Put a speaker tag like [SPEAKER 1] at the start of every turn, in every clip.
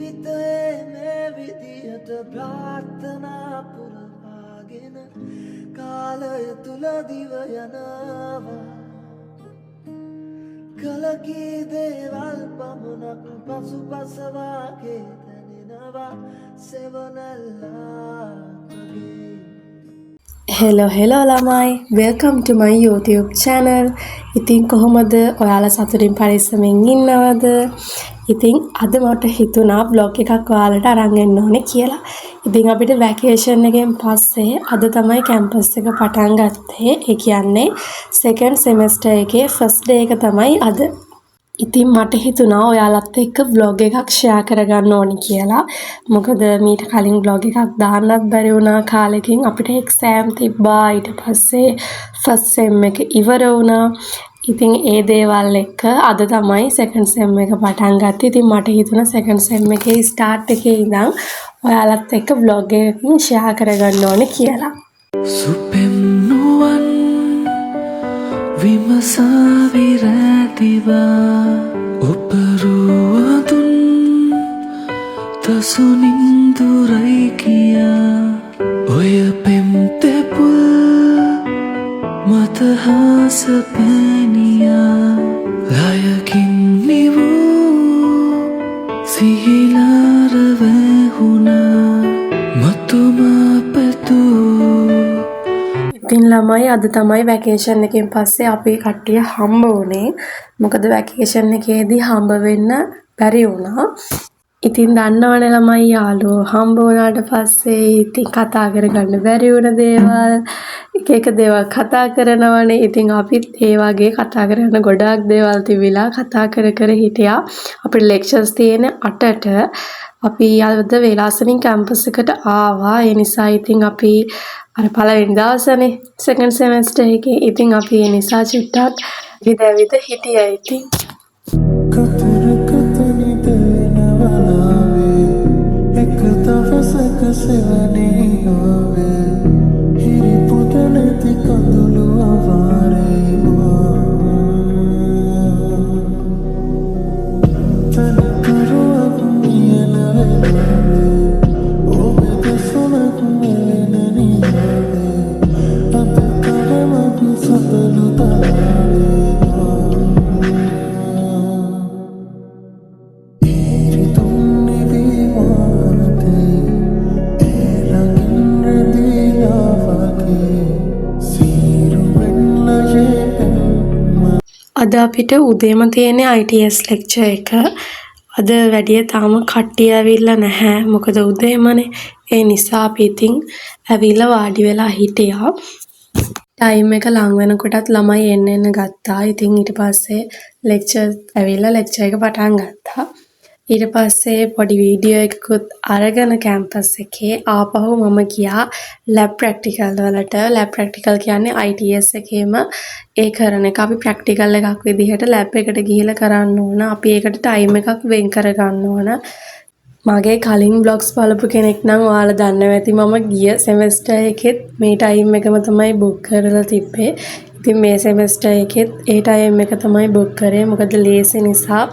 [SPEAKER 1] ජීවිතයේ මේ විදියට ප්‍රාර්ථනා පුරවාගෙන කාලය තුල දිව යනවා කලකී දේවල් පමණක් පසුපසවාගේ දැනෙනවා සෙවනල්ලා
[SPEAKER 2] Hello ළමයි welcome to my YouTube channel. ඉතින් කොහොමද ඔයාලා සතුටින් පරිස්සමෙන් ඉන්නවද? ඉතින් අද මට හිතුණා vlog එකක් ඔයාලට අරන් එන්න ඕනේ කියලා. ඉතින් අපිට වැකේෂන් එකෙන් පස්සේ අද තමයි කැම්පස් එක පටන් ගත්තේ. ඒ කියන්නේ second semester එකේ first day එක තමයි අද. ඉතින් මට හිතුණා ඔයාලත් එක්ක vlog එකක් share කරගන්න ඕනි කියලා. මොකද මීට කලින් vlog එකක් දාන්නත් බැරි වුණා කාලෙකින් අපිට exam තිබ්බා. ඊට පස්සේ first sem එක ඉවර වුණා. ඉතින් ඒ දේවල් එක්ක අද තමයි second sem එක පටන් ගත්තේ. ඉතින් මට හිතුණා second sem එකේ start එකේ ඉඳන් ඔයාලත් එක්ක vlog එකකින් share කරගන්න ඕනි කියලා.
[SPEAKER 1] සුපෙම් නුවන් විමසා විරැතිවා ඔපරුවදුන් තසුනින්දුරයි කියා ඔය පෙම්තෙපුල් මතහාස පැනියා ලයකින් නිවූ සිහිලාර වැහුණා මතුමා පැtuu
[SPEAKER 2] ඉතින් ළමයි අද තමයි වැකේෂන් එකෙන් පස්සේ අපි කට්ටිය හම්බ වුණේ. මොකද වැකේෂන් එකේදී හම්බ වෙන්න බැරි වුණා. ඉතින් දන්නවනේ ළමයි යාළුවෝ හම්බ වුණාට පස්සේ ඉතින් කතා කරගන්න බැරි වුණ දේවල් එක දේවල් කතා කරනවනේ. ඉතින් අපිත් ඒ වගේ කතා කරන ගොඩාක් දේවල් තිබිලා කතා කර හිටියා. අපේ ලෙක්චර්ස් තියෙන 8ට අපි අද වේලාසනින් කැම්පස් එකට ආවා. ඒ නිසා ඉතින් අපි අර පළවෙනි දවසනේ second semester එකේ ඉතින් අපි ඒ නිසා චුට්ටක් විදවිද හිටියා ඉතින්
[SPEAKER 1] කතරකතනි දෙනවලාවේ එක දවසක සෙවනේ ආවේ හිරි පුත නැති කඳුළු අවාරේ තනකරුවක් මියන වෙලාවේ ඔබ දෙසුනක් මෙලෙනනි අප කරමක් සතලු තාරේ
[SPEAKER 2] අද අපිට උදේම තියෙන ITS lecture එක. අද වැඩිය තාම කට්ටිය ඇවිල්ලා නැහැ. මොකද උදේමනේ. ඒ නිසා අපි ඉතින් ඇවිල්ලා වාඩි වෙලා හිටියා. ටයිම් එක ලඟ වෙනකොටත් ළමයි එන්න ගත්තා. ඉතින් ඊට පස්සේ lecture ඇවිල්ලා lecture එක පටන් ගත්තා. ඊට පස්සේ පොඩි වීඩියෝ එකකුත් අරගෙන කැම්පස් එකේ ආපහු මම ගියා lab practical වලට. lab practical කියන්නේ ITS එකේම ඒ කරන එක. අපි practical එකක් විදිහට lab එකට ගිහිල්ලා කරන්න ඕන. අපි ඒකට time එකක් වෙන් කරගන්න ඕන. මගේ කලින් vlogs බලපු කෙනෙක් නම් ඔයාලා දන්නවා ඇති මම ගිය semester එකෙත් මේ time එකම තමයි book කරලා තිබ්බේ. ඉතින් මේ semester එකෙත් ඒ time එක තමයි book කරේ. මොකද ලේසි නිසා.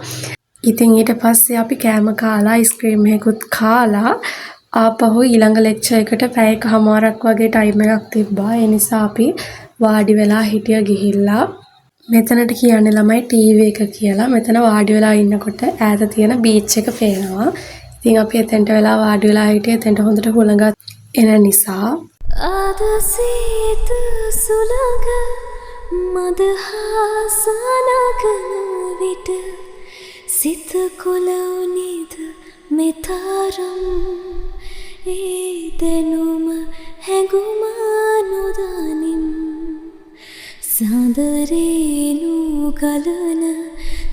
[SPEAKER 2] ඉතින් ඊට පස්සේ අපි කෑම කාලා අයිස්ක්‍රීම් එකකුත් කාලා ආපහු ඊළඟ ලෙක්චර් එකට පැයකමාරක් වගේ ටයිම් එකක් තිබ්බා. ඒ නිසා අපි වාඩි වෙලා හිටිය ගිහිල්ලා මෙතනට කියන්නේ ළමයි ටීවී එක කියලා. මෙතන වාඩි වෙලා ඉන්නකොට ඈත තියෙන බීච් එක පේනවා. ඉතින් අපි එතෙන්ට වෙලා වාඩි වෙලා හිටියේ. එතෙන්ට හොඳට හුළඟක් එන නිසා
[SPEAKER 3] අද සීත සුළඟ මදහසනගන විට සිත කොලවුනිද මෙතරම් ඒ දෙනුම හැඟුම නොදනිම් සඳරේනු ගලන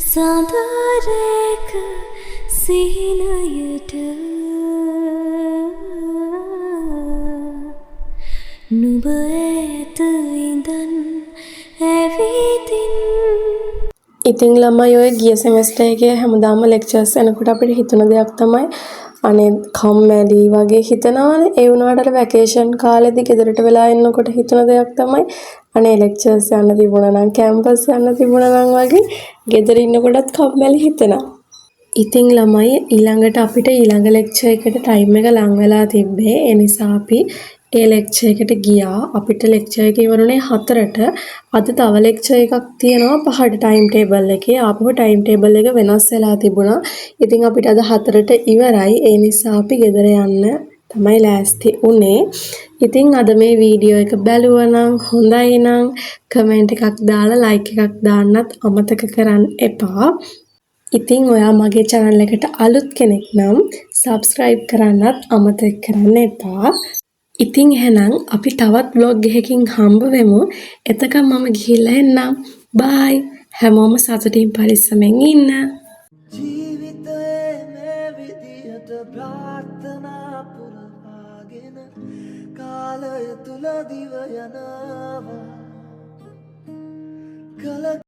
[SPEAKER 3] සඳරේක සිහිනයට නුඹ ඇත ඉඳන් ඇවිදින්
[SPEAKER 2] ඉතින් ළමයි ඔය ගිය semester එකේ හැමදාම lectures යනකොට අපිට හිතුන දෙයක් තමයි අනේ කම්මැලි වගේ හිතනවානේ. ඒ වුණාට අර වැකේෂන් කාලෙදී ගෙදරට වෙලා ඉන්නකොට හිතුන දෙයක් තමයි අනේ lectures යන්න තිබුණා නම් campus යන්න තිබුණා නම් වගේ ගෙදර ඉන්නකොටත් කම්මැලි හිතෙනවා. ඉතින් ළමයි ඊළඟට අපිට ඊළඟ ලෙක්චර් එකට ටයිම් එක ලං වෙලා තිබ්බේ. ඒ නිසා අපි ඒ ලෙක්චර් එකට ගියා. අපිට ලෙක්චර් එක ඉවරුනේ 4ට. අද තව ලෙක්චර් එකක් තියෙනවා 5ට ටයිම් ටේබල් එකේ. ආපහු ටයිම් ටේබල් එක වෙනස් වෙලා තිබුණා. ඉතින් අපිට අද 4ට ඉවරයි. ඒ නිසා අපි ගෙදර යන්න තමයි ලෑස්ති වුණේ. ඉතින් අද මේ වීඩියෝ එක බැලුවා නම් හොඳයි නම් කමෙන්ට් එකක් දාලා ලයික් එකක් දාන්නත් අමතක කරන්න එපා. ඉතින් ඔයා මගේ channel එකට අලුත් කෙනෙක් නම් subscribe කරන්නත් අමතක කරන්න එපා. ඉතින් එහෙනම් අපි තවත් vlog එකකින් හම්බ වෙමු. එතකම් මම ගිහිල්ලා එන්නම්. bye. හැමෝම සතුටින් පරිස්සමෙන් ඉන්න.
[SPEAKER 1] ජීවිතයේ මේ විදියට ප්‍රාර්ථනා පුරවාගෙන කාලය තුල දිව යනවා කල